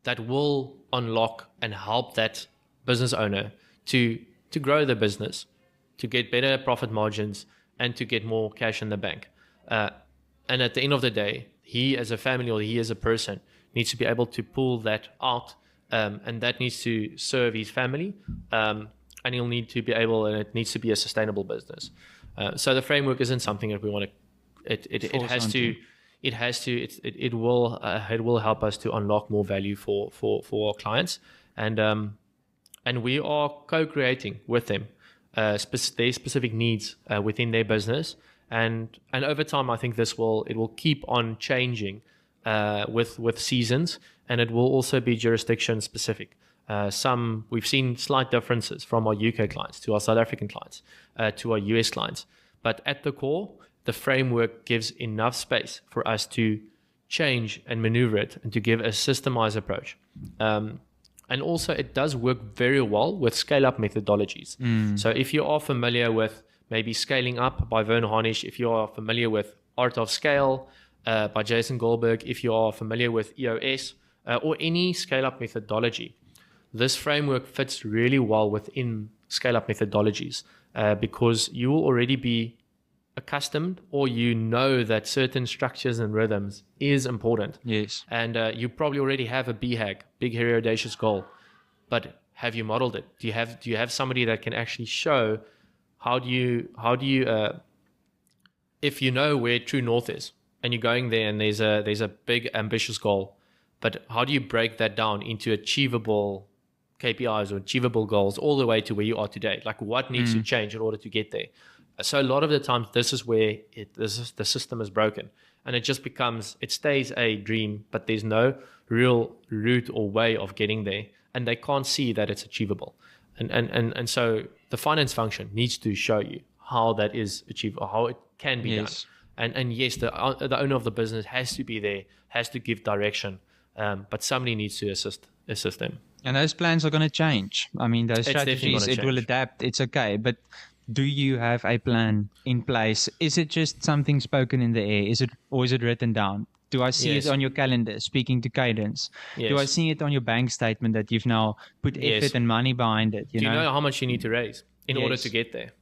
that will unlock and help that business owner to grow the business, to get better profit margins, and to get more cash in the bank. And at the end of the day, he as a family or he as a person needs to be able to pull that out, and that needs to serve his family, and he'll need to be able, and it needs to be a sustainable business. So the framework isn't something that we want to. It will help us to unlock more value for our clients, and we are co-creating with them their specific needs within their business, and over time, I think it will keep on changing with seasons, and it will also be jurisdiction specific. We've seen slight differences from our UK clients to our South African clients to our US clients, but at the core, the framework gives enough space for us to change and maneuver it and to give a systemized approach. And also it does work very well with scale-up methodologies. So if you are familiar with maybe Scaling Up by Vern Harnish, if you are familiar with Art of Scale by Jason Goldberg, if you are familiar with EOS or any scale-up methodology, this framework fits really well within scale-up methodologies because you will already be accustomed, or you know that certain structures and rhythms is important. Yes. And you probably already have a BHAG, big, hairy, audacious goal, but have you modeled it? Do you have somebody that can actually show how do you if you know where true north is and you're going there and there's a big ambitious goal, but how do you break that down into achievable KPIs or achievable goals all the way to where you are today? Like what needs to change in order to get there? So a lot of the times, this is where the system is broken, and it stays a dream, but there's no real route or way of getting there, and they can't see that it's achievable. And so the finance function needs to show you how that is achievable, how it can be done. And yes, the owner of the business has to be there, has to give direction, but somebody needs to assist them. And those plans are going to change. I mean, those strategies, it will adapt. It's okay, but do you have a plan in place? Is it just something spoken in the air? Or is it written down? Do I see it on your calendar, speaking to cadence? Yes. Do I see it on your bank statement that you've now put effort and money behind it? Do you know how much you need to raise in order to get there?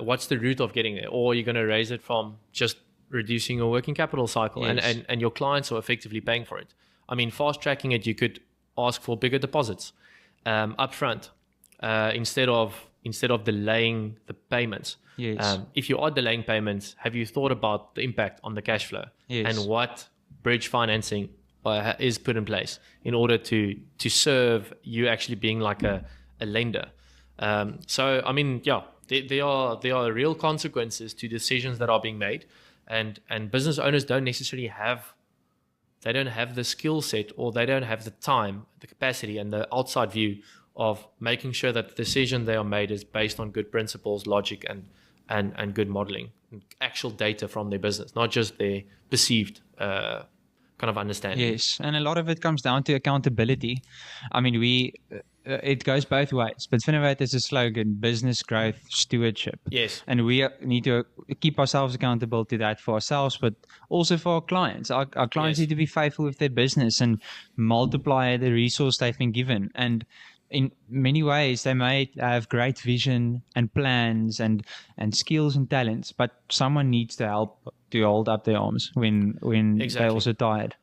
What's the route of getting there? Or you're going to raise it from just reducing your working capital cycle, and your clients are effectively paying for it. I mean, fast tracking it, you could ask for bigger deposits upfront instead of delaying the payments. Yes. If you are delaying payments, have you thought about the impact on the cash flow and what bridge financing is put in place in order to serve you actually being like a lender? So I mean, there are real consequences to decisions that are being made, and business owners don't necessarily have the skill set, or they don't have the time, the capacity, and the outside view of making sure that the decision they are made is based on good principles, logic, and good modeling, and actual data from their business, not just their perceived kind of understanding. Yes, and a lot of it comes down to accountability. I mean, it goes both ways, but Finovate is a slogan: business growth, stewardship. Yes. And we need to keep ourselves accountable to that for ourselves, but also for our clients. Our clients need to be faithful with their business and multiply the resource they've been given. And in many ways, they may have great vision and plans and skills and talents, but someone needs to help to hold up their arms when they're also tired.